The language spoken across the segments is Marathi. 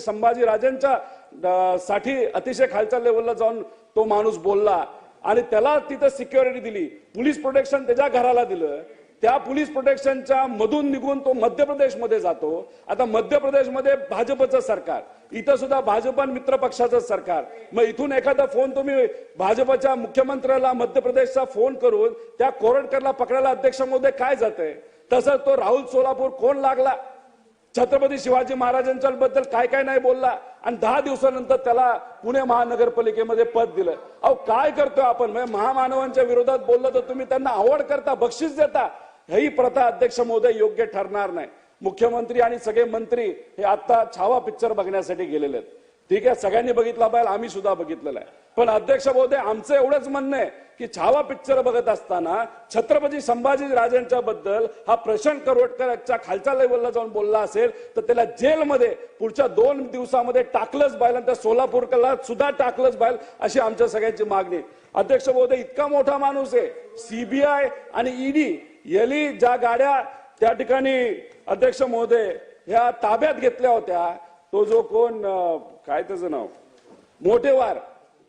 संभाजी राजांच्या साठी अतिशय खालच्या लेवलला जाऊन तो माणूस बोलला आणि त्याला तिथे सिक्युरिटी दिली, पोलीस प्रोटेक्शन त्याच्या घराला दिलं. त्या पोलीस प्रोटेक्शनच्या मधून निघून तो मध्य प्रदेशमध्ये जातो. आता मध्य प्रदेशमध्ये भाजपचं सरकार, इथं सुद्धा भाजप मित्र पक्षाचं सरकार. मग इथून एखादा फोन तुम्ही भाजपच्या मुख्यमंत्र्याला मध्य प्रदेशचा फोन करून त्या कोरटकरला पकडायला अध्यक्ष महोदय काय जाते? तसंच तो राहुल सोलापूर कोण लागला, छत्रपती शिवाजी महाराजांच्या बद्दल काय काय नाही बोलला आणि 10 दिवसानंतर त्याला पुणे महानगरपालिकेमध्ये पद दिलं. अहो काय करतोय आपण? म्हणजे महामानवांच्या विरोधात बोललं तर तुम्ही त्यांना आवड करता, बक्षीस देता. ही प्रथा अध्यक्ष महोदय योग्य ठरणार नाही. मुख्यमंत्री आणि सगळे मंत्री हे आता छावा पिक्चर बघण्यासाठी गेलेले आहेत. ठीक आहे, सगळ्यांनी बघितला पाहिजे, आम्ही सुद्धा बघितलेला आहे. पण अध्यक्ष महोदय आमचं एवढंच म्हणणं आहे की छावा पिक्चर बघत असताना छत्रपती संभाजी राजांच्या बद्दल हा प्रशांत करोटकरच्या खालच्या लेवलला जाऊन बोलला असेल तर त्याला जेलमध्ये पुढच्या 2 दिवसामध्ये टाकलंच पाहिजे आणि त्या सोलापूरला सुद्धा टाकलंच पाहिजे अशी आमच्या सगळ्यांची मागणी. अध्यक्ष महोदय इतका मोठा माणूस आहे, सीबीआय आणि ईडी यांनी ज्या गाड्या त्या ठिकाणी अध्यक्ष महोदय ह्या ताब्यात घेतल्या होत्या, तो जो कोण काय त्याचं नाव मोठेवार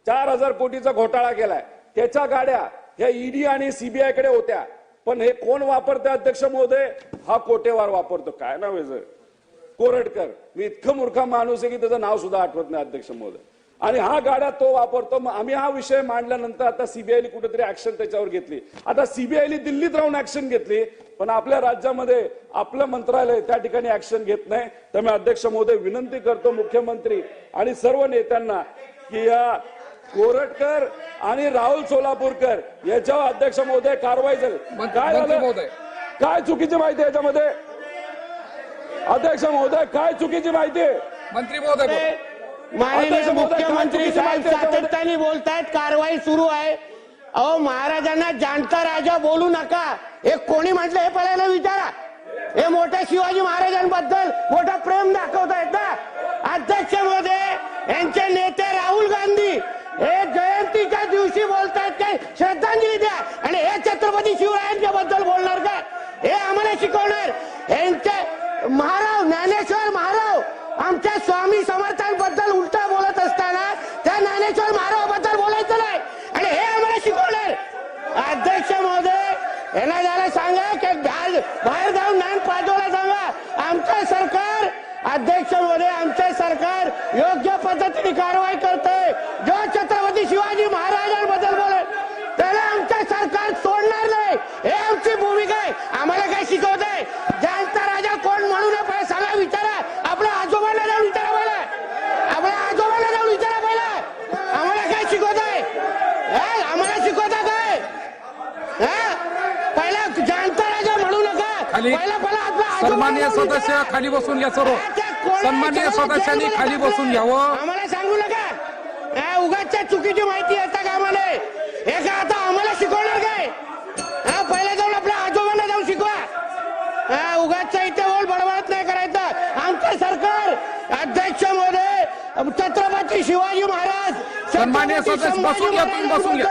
4000 कोटीचा घोटाळा केलाय, त्याच्या गाड्या ह्या ईडी आणि सीबीआय कडे होत्या. पण हे कोण वापरते अध्यक्ष महोदय? हा कोटेवार वापरतो. काय नाव आहे कोरटकर. मी इतकं मूर्खा माणूस आहे की त्याचं नाव सुद्धा आठवत नाही अध्यक्ष महोदय. आणि हा गाड्या तो वापरतो. मग आम्ही हा विषय मांडल्यानंतर आता सीबीआयने कुठेतरी ऍक्शन त्याच्यावर घेतली. आता सीबीआयने दिल्लीत राहून ऍक्शन घेतली, पण आपल्या राज्यामध्ये आपलं मंत्रालय त्या ठिकाणी ऍक्शन घेत नाही. त्यामुळे अध्यक्ष महोदय विनंती करतो मुख्यमंत्री आणि सर्व नेत्यांना की या कोरटकर आणि राहुल सोलापूरकर याच्यावर अध्यक्ष महोदय कारवाई झाली. काय झालं? काय चुकीची माहिती याच्यामध्ये? अध्यक्ष महोदय काय चुकीची माहिती? मंत्री महोदय माननीय मुख्यमंत्री साहेब सातत्याने बोलतायत, कारवाई सुरू आहे. अहो महाराजांना जाणता राजा बोलू नका हे कोणी म्हटलं हे पहिल्यांदा विचारा. हे मोठ्या शिवाजी महाराजांबद्दल मोठं प्रेम दाखवतायत ना. अध्यक्ष महोदय यांचे नेते राहुल गांधी हे जयंतीच्या दिवशी बोलतायत काय श्रद्धांजली द्या आणि हे छत्रपती शिवरायांच्या बद्दल बोलणार काय? हे आम्हाला शिकवणार? यांचे महाराव ज्ञानेश्वर महाराव आमच्या स्वामी समर्थांबद्दल उलटा बोलत असताना त्या ज्ञानेश्वर महारावाबद्दल बोलायचं नाही आणि हे आम्हाला शिकवणार? अध्यक्ष महोदय यांना जरा सांगा की बाहेर जाऊन ज्ञान पाजवला सांगा. आमचं सरकार अध्यक्ष महोदय आमचे सरकार योग्य पद्धतीने कारवाई करते. जो छत्रपती शिवाजी महाराजांबद्दल बोलेल त्याला आमचं सरकार सोडणार नाही. हे आमची भूमिका आहे. आम्हाला काय शिकवत आहे? जाणता राजा कोण म्हणू नये सांगा, विचारा. आपल्या आजोबांना जाऊन विचारा पहिला. आपल्या आजोबांना जाऊन विचारा पहिला. आम्हाला काय शिकवत आहे? आम्हाला शिकवता काय? पहिला जाणता राजा म्हणू नका. पहिला आपला सन्माननीय सदस्य खाली बसून घ्या. सर्व सन्माननीय सदस्यांनी खाली बसून घ्यावं. आम्हाला सांगू नका. उगाच चुकीची माहिती येता कामा नये. हे का आता आम्हाला शिकवणार काय? पहिला जाऊन आपल्या आजोबांना जाऊन शिकवा. उगाच इथे बोल बडबडत नाही करायचं. आमचं सरकार अध्यक्ष महोदय छत्रपती शिवाजी महाराज सन्माननीय सदस्य बसून घ्या. तुम्ही बसून घ्या.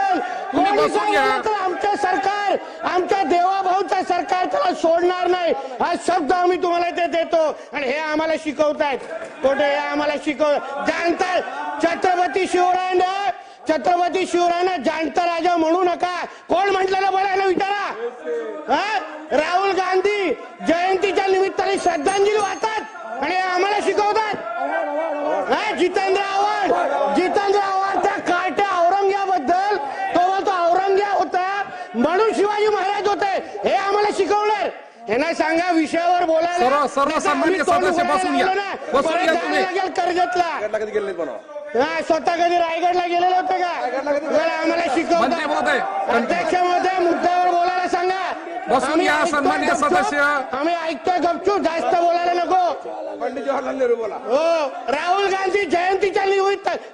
तुम्ही बसून घ्या. आमचं सरकार आमच्या देवाभाऊचं सरकार त्याला सोडणार नाही हा शब्द आम्ही तुम्हाला इथे देतो आणि हे आम्हाला शिकवतायत. कुठे हे आम्हाला जाणता छत्रपती शिवरायांना जाणता राजा म्हणू नका. कोण म्हटलं बोलायला विचारा. राहुल गांधी जयंतीच्या निमित्ताने श्रद्धांजली वाहतात आणि आम्हाला शिकवतात. जितेंद्र आव्हाड त्या कार्ट्या औरंग्याबद्दल तो बोलतो औरंग्या होता म्हणून शिवाजी महाराज होते. हे आम्हाला शिकवणार? यांना सांगा विषयावर बोलायला. सर्व सन्माननीय सदस्य बसून घ्या. बसून घ्या तुम्ही. कर्जतला स्वतः कधी रायगडला गेलेले होते का? आम्हाला शिकवतात. अध्यक्ष महोदय मुद्द्यावर बोलायला सांगा. बसून घ्या सन्माननीय सदस्य. आम्ही ऐकतोय गपचूप, जास्त बोलायला नको. पंडित जवाहरलाल नेहरू बोला. हो, राहुल गांधी जयंतीच्या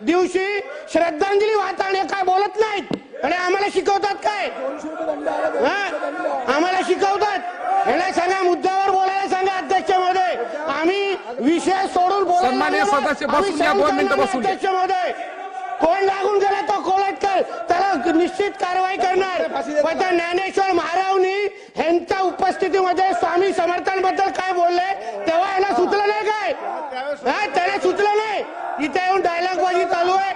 दिवशी श्रद्धांजली वाहताना काय बोलत नाहीत आणि आम्हाला शिकवतात काय? आम्हाला शिकवतात. यांना सांगा मुद्द्यावर बोलायला सांगा. अध्यक्ष महोदय आम्ही विषय सोडून बोलायला. सन्माननीय सदस्य बसून घ्या. 2 मिनिटं बसून घ्या. अध्यक्ष महोदय कोण लागून गेला तो कोलटकर त्याला निश्चित कारवाई करणार. पण ज्ञानेश्वर महारावनी ह्यांच्या उपस्थितीमध्ये स्वामी समर्थांबद्दल काय बोलले तेव्हा याला सुचलं नाही काय? हा, त्याला सुचलं नाही. इथे येऊन डायलॉग बाजी चालू आहे.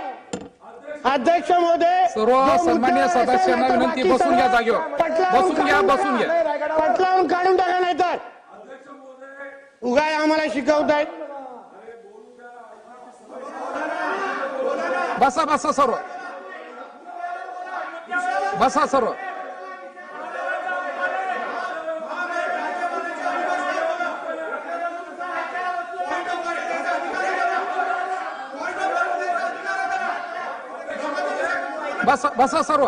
अध्यक्ष महोदय, सर्व जो मुद्दा सन्मान्य असेल सदस्यांना नाही तर विनंती, बाकी बसून घ्या सगळं जागेवर. पटलावून बसून घ्या, काढून बसून टाका. घ्या. पटलावून काढून टाका, नाही तर उगाय आम्हाला शिकवतायत. बसा बसा सर्व, बसा सर्व. बसा बसा सर्व.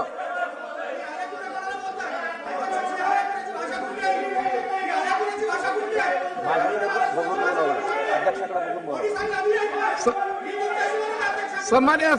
सन्मान्य